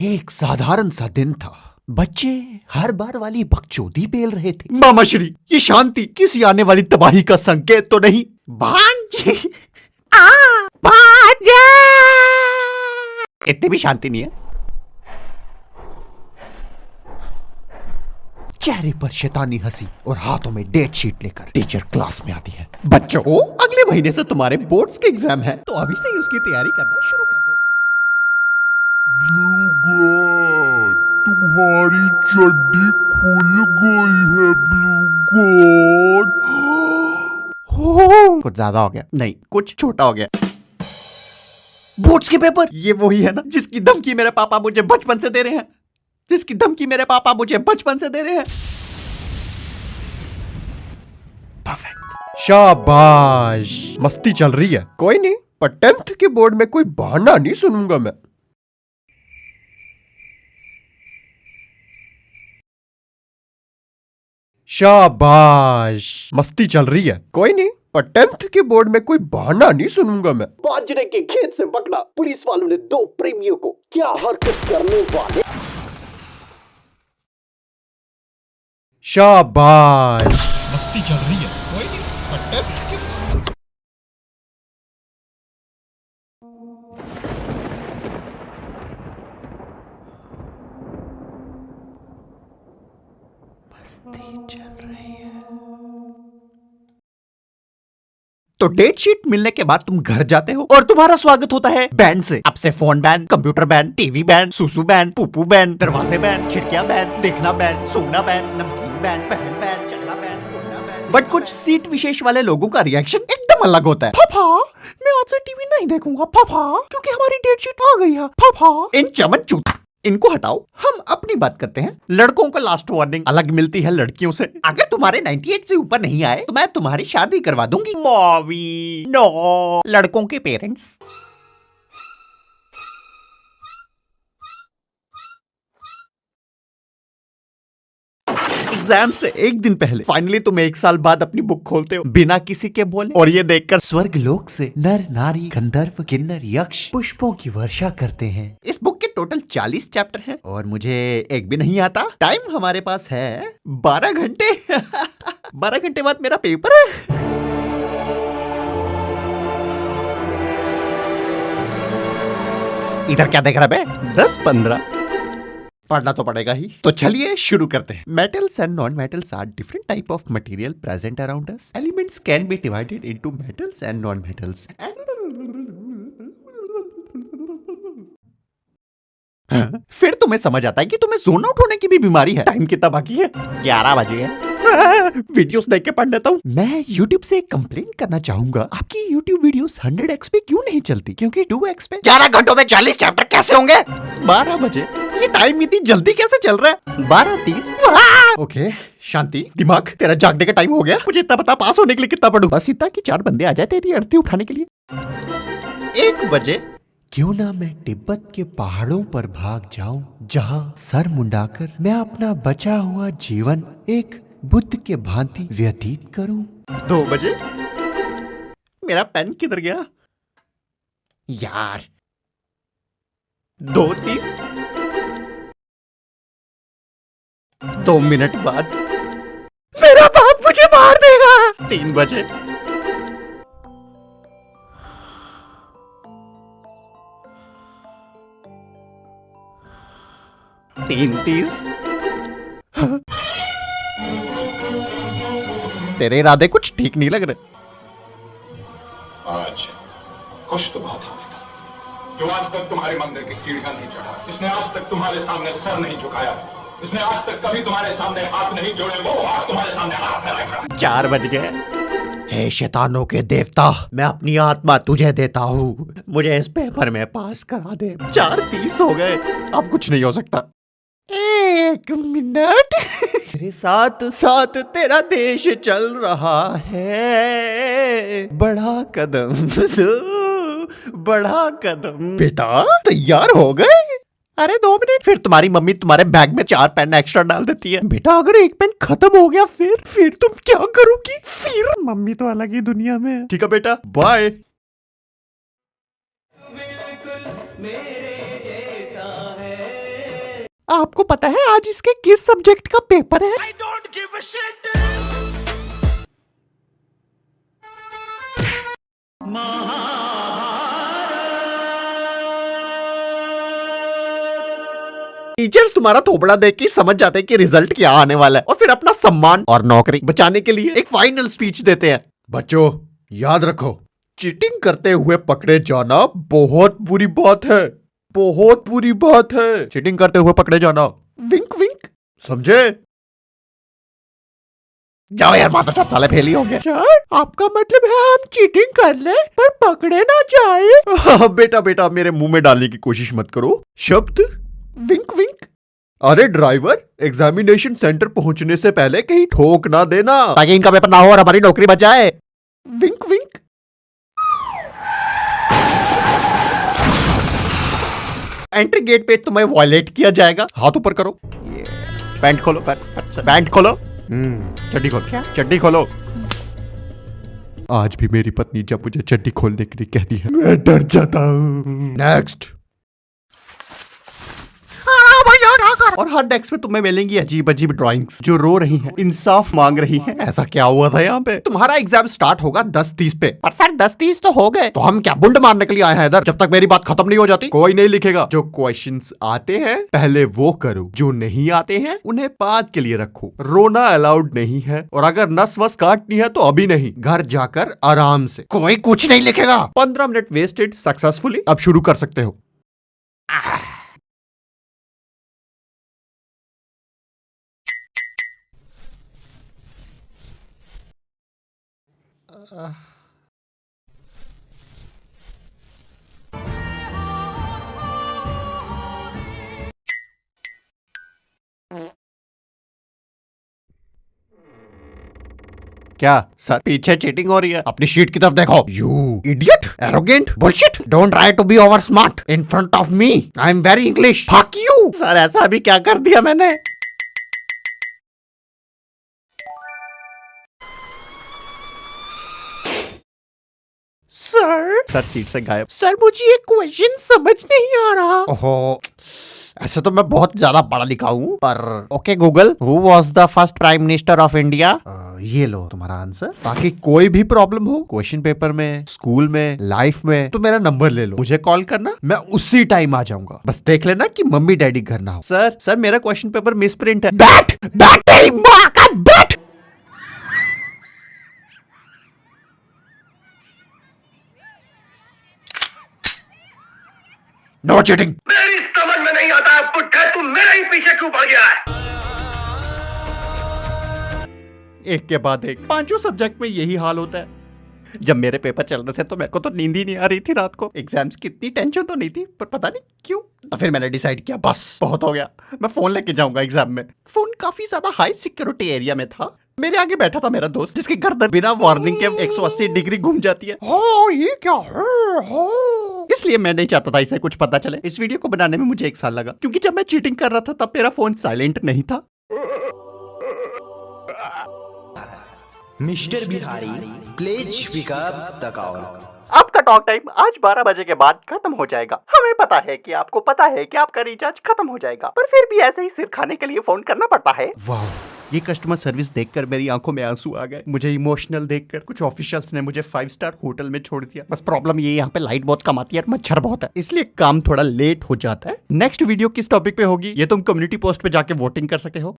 एक साधारण सा दिन था। बच्चे हर बार वाली बकचोदी पेल रहे थे। मामा श्री, ये शांति किसी आने वाली तबाही का संकेत तो नहीं? भांजे भांजे, इतनी भी शांति नहीं है। चेहरे पर शैतानी हंसी और हाथों में डेट शीट लेकर टीचर क्लास में आती है। बच्चों, अगले महीने से तुम्हारे बोर्ड्स के एग्जाम है, तो अभी से ही उसकी तैयारी करना शुरू कर दो। ब्लू गॉड, तुम्हारी चड्डी खुल गई है ब्लू गॉड। कुछ ज्यादा हो गया? नहीं, कुछ छोटा हो गया। बोर्ड्स के पेपर, ये वही है ना जिसकी धमकी मेरे पापा मुझे बचपन से दे रहे हैं, जिसकी धमकी मेरे पापा मुझे बचपन से दे रहे हैं। परफेक्ट, शाबाश, मस्ती चल रही है। कोई नहीं, पर 10th के बोर्ड में कोई बहाना नहीं सुनूंगा मैं। शाबाश, मस्ती चल रही है। कोई नहीं, पर 10th के बोर्ड में कोई बहाना नहीं सुनूंगा मैं। बाजरे के खेत से पकड़ा पुलिस वालों ने 2 प्रेमियों को, क्या हरकत करने वाले। शाबाश, मस्ती चल रही है। कोई नहीं, पर 10th के बोर्ड में मस्ती चल रही है। तो डेट शीट मिलने के बाद तुम घर जाते हो और तुम्हारा स्वागत होता है बैंड से। अब से phone band, computer band, TV band, सुसु बैंड, पुपू बैंड, दरवाजे बैंड, खिड़कियां बैंड, देखना बैंड, सूंघना बैंड, नमकीन बैंड, बहन बैंड, चकला बैंड, उड़ना बैंड। बट कुछ सीट विशेष वाले लोगों का रिएक्शन एकदम अलग होता है। पापा, मैं आज से टीवी नहीं देखूंगा पापा, क्योंकि हमारी डेट शीट आ गई है पापा। इन चमन चूत, इनको हटाओ, हम अपनी बात करते हैं। लड़कों को लास्ट वार्निंग अलग मिलती है लड़कियों से। अगर तुम्हारे 98 से ऊपर नहीं आए तो मैं तुम्हारी शादी करवा दूंगी। मॉवी नो। लड़कों के पेरेंट्स, एग्जाम से एक दिन पहले फाइनली तुम 1 साल बाद अपनी बुक खोलते हो बिना किसी के बोले, और ये देखकर स्वर्ग लोक से नर नारी गंधर्व किन्नर यक्ष पुष्पों की वर्षा करते हैं। इस बुक के टोटल 40 चैप्टर हैं और मुझे एक भी नहीं आता। टाइम हमारे पास है 12 घंटे। 12 घंटे बाद मेरा पेपर है। इधर क्या देख रहा बे? 10-15 पढ़ना तो पड़ेगा ही। तो चलिए शुरू करते हैं। Metals and non metals are different type of material present around us. Elements can be divided into metals and non metals. फिर तुम्हें समझ आता है कि तुम्हें जोन आउट होने की भी बीमारी है। टाइम कितना बाकी है? 11 बजे है। वीडियोस देख के पढ़ लेता हूँ। मैं YouTube से कंप्लेंट करना चाहूंगा, आपकी YouTube वीडियोस 100x पे क्यों नहीं चलती? क्योंकि 2x पे 11 घंटों में 40 चैप्टर कैसे होंगे? 12 बजे, ये टाइम इतनी जल्दी कैसे चल रहा है? 12:30। ओके, शांति, दिमाग, तेरा जागने का टाइम हो गया। मुझे इतना पता, पास होने के लिए कितना पढ़ूं? बस इतना कि 4 बंदे आ जाए तेरी अर्थी उठाने के लिए। 1 बजे क्यों ना मैं तिब्बत के पहाड़ों पर भाग जाऊं, जहां सर मुंडाकर मैं अपना बचा हुआ जीवन एक बुद्ध के भांति व्यतीत करूं। 2 बजे मेरा पेन किधर गया यार? 2:30। 2 मिनट बाद मेरा बाप मुझे मार देगा। 3 बजे 3:30। तेरे इरादे कुछ ठीक नहीं लग रहे। आज कुछ तो बात होगा। जो आज तक तुम्हारे मंदिर की सीढ़ियां नहीं चढ़ा, जिसने आज तक तुम्हारे सामने सर नहीं झुकाया, जिसने आज तक कभी तुम्हारे सामने हाथ नहीं जोड़े, वो आज तुम्हारे सामने हाथ फैलाएगा। 4 बज गए। हे शैतानों के देवता, मैं अपनी आत्मा तुझे देता हूँ, मुझे इस पेपर में पास करा दे। 4:30 हो गए, अब कुछ नहीं हो सकता। 1 मिनट। तेरे साथ साथ तेरा देश चल रहा है, बढ़ा कदम बढ़ा कदम। बेटा तैयार हो गए? अरे 2 मिनट। फिर तुम्हारी मम्मी तुम्हारे बैग में 4 पेन एक्स्ट्रा डाल देती है। बेटा अगर एक पेन खत्म हो गया फिर तुम क्या करोगी? फिर मम्मी तो अलग ही दुनिया में है। ठीक है बेटा, बाय। बिल्कुल मेरे जैसा है। आपको पता है आज इसके किस सब्जेक्ट का पेपर है? टीचर्स तुम्हारा थोबड़ा देख के समझ जाते हैं कि रिजल्ट क्या आने वाला है और फिर अपना सम्मान और नौकरी बचाने के लिए एक फाइनल स्पीच देते हैं। बच्चों याद रखो, चीटिंग करते हुए पकड़े जाना बहुत बुरी बात है, बहुत बुरी बात है। चीटिंग करते हुए पकड़े जाना, विंक विंक, समझे? जाओ यार, माता चौथ साले फेल ही हो गए। सर आपका मतलब है हम चीटिंग कर ले पर पकड़े ना जाए? बेटा बेटा मेरे मुंह में डालने की कोशिश मत करो शब्द विंक विंक। अरे ड्राइवर, एग्जामिनेशन सेंटर पहुंचने से पहले कहीं ठोक ना देना ताकि इनका पेपर ना हो और हमारी नौकरी बच जाए। विंक विंक। एंट्री गेट पे तुम्हें वॉयलेट किया जाएगा। हाथ ऊपर करो, पैंट खोलो, पैंट खोलो, चड्डी खोलो। क्या चड्डी खोलो? आज भी मेरी पत्नी जब मुझे चड्डी खोलने के लिए कहती है मैं डर जाता हूँ। नेक्स्ट। और हर डेस्क में तुम्हें मिलेंगी अजीब अजीब ड्राइंग्स जो रो रही हैं, इंसाफ मांग रही हैं। ऐसा क्या हुआ था यहाँ पे? तुम्हारा एग्जाम स्टार्ट होगा 10:30 पे। पर सर 10:30 तो हो गए, तो हम क्या बुंड मारने के लिए आए हैं इधर? जब तक मेरी बात खत्म नहीं हो जाती कोई नहीं लिखेगा। जो क्वेश्चंस आते हैं पहले वो करो, जो नहीं आते हैं उन्हें बाद के लिए रखो। रोना अलाउड नहीं है और अगर नस वस काटनी है तो अभी नहीं, घर जाकर आराम से। कोई कुछ नहीं लिखेगा। 15 मिनट वेस्टेड सक्सेसफुली। अब शुरू कर सकते हो। क्या सर पीछे चीटिंग हो रही है? अपनी शीट की तरफ देखो। You idiot, arrogant, bullshit, don't try to be over smart in front of me. I am very English. Fuck you. Sir ऐसा भी क्या कर दिया मैंने? सर सीट से गायब। सर मुझे ये क्वेश्चन समझ नहीं आ रहा। ओहो, ऐसे तो मैं बहुत ज्यादा पढ़ा लिखा हूँ, पर okay Google, who was the first prime minister of India? ये लो तुम्हारा आंसर। ताकि कोई भी प्रॉब्लम हो क्वेश्चन पेपर में, स्कूल में, लाइफ में, तो मेरा नंबर ले लो, मुझे कॉल करना, मैं उसी टाइम आ जाऊंगा। बस देख लेना कि मम्मी डैडी घर ना हो। सर मेरा क्वेश्चन पेपर मिस प्रिंट है। बैठ बैठ तेरी माँ का बैठ। No cheating. मेरी समझ में नहीं आता है पुट्ठे, तू मेरे ही पीछे क्यों पड़ गया है? एक के बाद एक पांचों सब्जेक्ट में यही हाल होता है। जब मेरे पेपर चल रहे थे तो मेरे को तो नींद ही नहीं आ रही थी रात को। एग्जाम्स की इतनी टेंशन तो नहीं थी, पर पता नहीं क्यों। तो फिर मैंने डिसाइड किया बस बहुत हो गया, मैं फोन लेके जाऊंगा एग्जाम में। फोन काफी ज्यादा हाई सिक्योरिटी एरिया में था। मेरे आगे बैठा था मेरा दोस्त, जिसकी गर्दन बिना वार्निंग के 180 डिग्री घूम जाती है। ये क्या है? इसलिए मैं नहीं चाहता था इसे कुछ पता चले। इस वीडियो को बनाने में मुझे 1 साल लगा, क्योंकि जब मैं चीटिंग कर रहा था तब मेरा फोन साइलेंट नहीं था। Mister Bihari please pick up the call. आपका टॉक टाइम आज 12 बजे के बाद खत्म हो जाएगा। हमें पता है कि आपको पता है कि आपका रिचार्ज खत्म हो जाएगा, पर फिर भी ऐसे ही सिर खाने के लिए फोन करना पड़ता है। वाह, ये कस्टमर सर्विस देखकर मेरी आंखों में आंसू आ गए। मुझे इमोशनल देखकर कुछ ऑफिशियल्स ने मुझे 5 स्टार होटल में छोड़ दिया। बस प्रॉब्लम ये यहाँ पे लाइट बहुत कम आती है और मच्छर बहुत है, इसलिए काम थोड़ा लेट हो जाता है। नेक्स्ट वीडियो किस टॉपिक पे होगी ये तुम कम्युनिटी पोस्ट पे जाके वोटिंग कर सके हो।